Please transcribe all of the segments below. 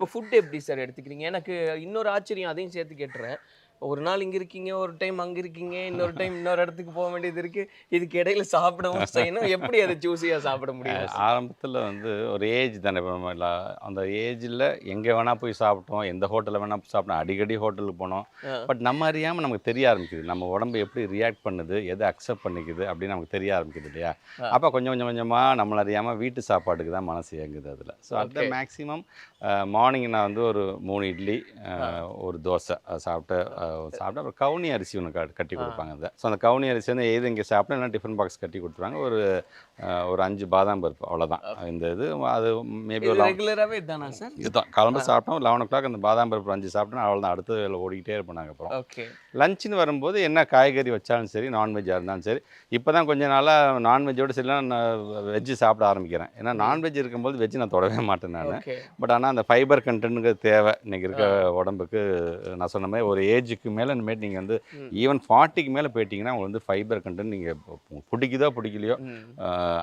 இப்போ ஃபுட் எப்படி சார் எடுத்துக்கிறீங்க? எனக்கு இன்னொரு ஆச்சரியம் அதையும் சேர்த்து கேட்டுறேன். ஒரு நாள் இங்க இருக்கீங்க, ஒரு டைம் அங்க இருக்கீங்க, இன்னொரு டைம் இன்னொரு இடத்துக்கு போ வேண்டியது இருக்கு. இதுக்கு இடையில சாப்பிடவும் செய்யணும். எப்படி அத சூஸியா சாப்பிட முடியும்? ஆரம்பத்தில வந்து ஒரு ஏஜ் தானே. இப்ப நம்ம அந்த ஏஜ்ல எங்கே வேணா போய் சாப்பிட்டோம். எந்த ஹோட்டல்ல வேணா போய் சாப்பிட்டோம். அடிக்கடி ஹோட்டலுக்கு போனோம். ஆ. பட் நம்ம அறியாம நமக்கு தெரிய ஆரம்பிக்குது. நம்ம உடம்பு எப்படி ரியாக்ட் பண்ணுது, எத அக்செப்ட் பண்ணிக்குது அப்படின்னு நமக்கு தெரிய ஆரம்பிக்குது இல்லையா? ஆ. அப்ப கொஞ்சம் கொஞ்சம் கொஞ்சமா நம்மள அறியாம வீட்டு சாப்பாட்டுக்கு தான் மனசு இயங்குது அதுல. ஸோ அந்த ஓகே. மேக்ஸிமம் மார்னிங் நான் வந்து ஒரு 3 இட்லி, ஆ. ஒரு தோசை சாப்பிட்டு சாப்பிட்டா அப்புறம் கவுனி அரிசி ஒண்ணு கட்டி ஆ. குடுப்பாங்க அத. ஸோ அந்த கவுனி அரிசி வந்து எது இங்க சாப்பிட்டா இல்லைன்னா டிஃபன் பாக்ஸ் கட்டி குடுத்துருவாங்க. ஒரு 5 பாதாம் பருப்பு அவ்வளோதான். இந்த இது அது மேபி இது ஒரு ரெகுலராவே இதானா சார்? இதுதான் காலம்பர சாப்பிட்டோம் 11:00 அந்த பாதாம் பருப்பு 5 சாப்பிட்டோன்னா அவ்வளோதான். அடுத்த வேலை ஓடிக்கிட்டே இருப்போம் நாங்க அப்புறம். ஓகே. லஞ்சுன்னு வரும்போது என்ன காய்கறி வச்சாலும் சரி, நான்வெஜ்ஜா இருந்தாலும் சரி. இப்போ தான் கொஞ்ச நாளா நான்வெஜ்ஜோட சரிலாம் நான் வெஜ்ஜு சாப்பிட ஆரம்பிக்கிறேன். ஏன்னா ம். நான்வெஜ் இருக்கும்போது வெஜ் நான் தொடவே மாட்டேன் நானு. ஓகே. பட் ஆனா அந்த ஃபைபர் கன்டென்ட்ங்கிறது தேவை. இன்னைக்கு இருக்க ஆ. உடம்புக்கு. நான் சொன்ன மாரி ஒரு ஏஜுக்கு மேல இனிமேட்டு நீங்க வந்து ம். ஈவன் 40க்கு மேல போயிட்டீங்கன்னா, உங்களுக்கு வந்து ஃபைபர் கன்டென்ட் நீங்க பிடிக்குதோ பிடிக்கலையோ, ம்.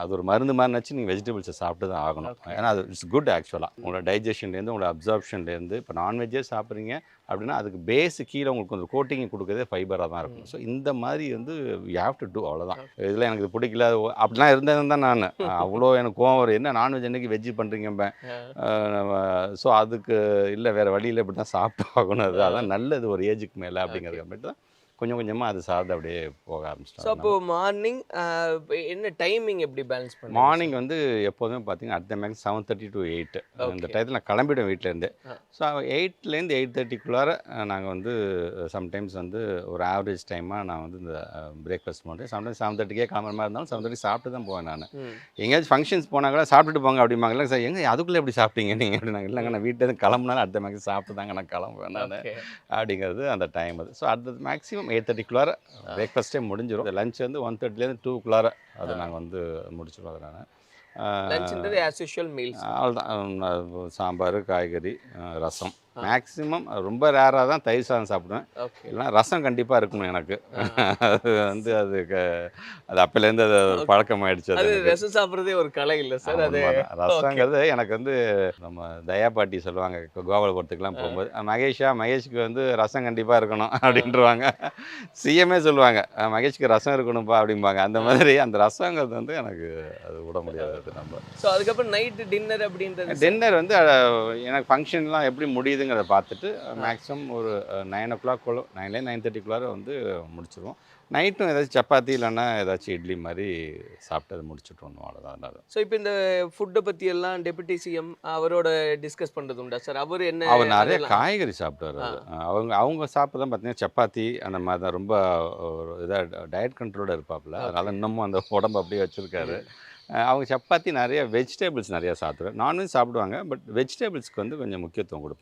அது ஒரு மருந்து மாரினாச்சும் நீங்க வெஜிடபிள்ஸை சாப்பிட்டு தான் ஆகணும். ஓகே. ஏன்னா அது இட்ஸ் குட் ஆக்சுவலா. உங்களோட டைஜஷன்லேருந்து, உங்களோட அப்சார்ப்ஷன்லேருந்து இப்போ நான்வெஜ்ஜே சாப்பிட்றீங்க அப்படின்னா, அதுக்கு பேஸு கீழ உங்களுக்கு கொஞ்சம் கோட்டிங் குடுக்குறதே ஃபைபரா தான் இருக்கும். ஸோ இந்த மாரி வந்து யூ ஹேவ் டு டூ அவ்வளோதான். இதில எனக்கு இது பிடிக்கல அப்படிலாம் இருந்தவன் தான் நானு. அவ்வளோ எனக்கு கோவம் வரும். என்ன நான்வெஜ் அன்னைக்கு வெஜ்ஜு பண்றீங்கம்பேன். ஆ. ஸோ அதுக்கு இல்ல வேற வழி இல்ல இப்படி தான் சாப்பிட்டு ஆகணும் அது. ஆ. அதான் நல்லது ஒரு ஏஜுக்கு மேல ஓகே. அப்படிங்கிறதுக்கு தான் கொஞ்சம் கொஞ்சமா அது சார்ந்து அப்படியே போக ஸோ ஆரம்பிச்சுட்டோம் அப்போ அதனால. மார்னிங் என்ன டைமிங் எப்படி பேலன்ஸ் பண்றீங்க சார்? மார்னிங் வந்து எப்போதுமே பார்த்தீங்கன்னா, அட் த மேக்ஸ் 7:30 to 8 இந்த ஓகே. டயத்துல நான் கிளம்பிடுவேன் வீட்லேருந்தே. ஆ. ஸோ 8லேருந்து 8:30க்குள்ளார நாங்க வந்து சம்டைம்ஸ் வந்து ஒரு ஆவரேஜ் டைமா நான் வந்து இந்த பிரேக்ஃபாஸ்ட் பண்ணுறேன். சம்டைம்ஸ் 7:30க்கே கிளம்புற மாரி இருந்தாலும் 7:30 சாப்பிட்டு தான் போவேன் நானு. ம். எங்கேயாச்சும் ஃபங்க்ஷன்ஸ் போனா கூட சாப்பிட்டுட்டு போங்க அப்படிம்பாங்க. இல்ல சார் எங்க அதுக்குள்ள எப்படி சாப்பிட்டீங்க நீங்க அப்படின்னாங்க. இல்லங்க நான் வீட்லேருந்து கிளம்புனாலும் அட் த மேக்ஸ் சாப்பிட்டு தாங்க நான் கிளம்புவேன் நானு. ஓகே. அப்படிங்கிறது அந்த டைம் அது. ஸோ அட் த மேக்ஸிமம் 8:30க்குள்ளார பிரேக்ஃபாஸ்ட்டே முடிஞ்சிரும். லஞ்ச் வந்து 1:30லேருந்து 2க்குள்ளார அத நாங்க வந்து முடிச்சுருவோம் அத நானு. லஞ்ச்ன்றது ஆஸ் யூசுவல் மீல்ஸ். அவ்வளோதான். சாம்பார், காய்கறி, ரசம். ஆ. மேக்ஸிமம் ரொம்ப ரேரா தான் தயிர் சாதம் சாப்பிடுவேன். ஓகே. இல்லைனா ரசம் கண்டிப்பா இருக்கணும் எனக்கு. ஆ. அது வந்து அது அப்பலேருந்து அது ஒரு பழக்கமாயிடுச்சு அது அது எனக்கு. ரசம் சாப்பிடுறதே ஒரு கலை இல்ல சார். அது உண்மதான். ஓகே. ரசங்கிறது எனக்கு வந்து நம்ம தயா பாட்டி சொல்லுவாங்க கோபாலபுரத்துக்குலாம் போகும்போது, மகேஷ்க்கு வந்து ரசம் கண்டிப்பா இருக்கணும் அப்படின்ருவாங்க. சிஎம்மே சொல்லுவாங்க, மகேஷ்க்கு ரசம் இருக்கணும்ப்பா அப்படிம்பாங்க. அந்த மாதிரி அந்த ரசங்கிறது வந்து எனக்கு அது விட முடியாது அது நம்ம. ஸோ அதுக்கப்புறம் நைட்டு டின்னர் அப்படின்றது சார்? டின்னர் வந்து எனக்கு ஃபங்க்ஷன்லாம் எப்படி முடியுதுங்கிறத பார்த்துட்டு மேக்ஸிமம் ஒரு 9:00 9லேருந்து 9:30க்குள்ளார வந்து முடிச்சுருவோம். நைட்டும் ஏதாச்சும் சப்பாத்தி இல்லைன்னா ஏதாச்சும் இட்லி மாதிரி சாப்பிட்டு அதை முடிச்சுட்டு வரணும் அவ்வளோதான். அதனால ஸோ இப்போ இந்த ஃபுட்ட பத்தி எல்லாம் டெப்யூட்டி சிஎம் அவரோட டிஸ்கஸ் பண்றது உண்டா சார்? அவரு என்ன அவர் நிறைய அதெல்லாம் காய்கறி சாப்பிடுவார் ஆ. அவர். அவங்க சாப்பிட்றது தான் பார்த்தீங்கன்னா சப்பாத்தி அந்த மாதிரி தான் ரொம்ப ஒரு இதாக டயட் கண்ட்ரோலோட இருப்பாப்புல. அதனால இன்னமும் அந்த உடம்பு அப்படியே வச்சிருக்காரு. ம். அவங்க சப்பாத்தி நிறைய வெஜிடபிள்ஸ் நிறையா சாப்பிடுவார். நான்வெஜ் சாப்பிடுவாங்க. பட் வெஜிடபிள்ஸ்க்கு வந்து கொஞ்சம் முக்கியத்துவம் கொடுப்பாங்க.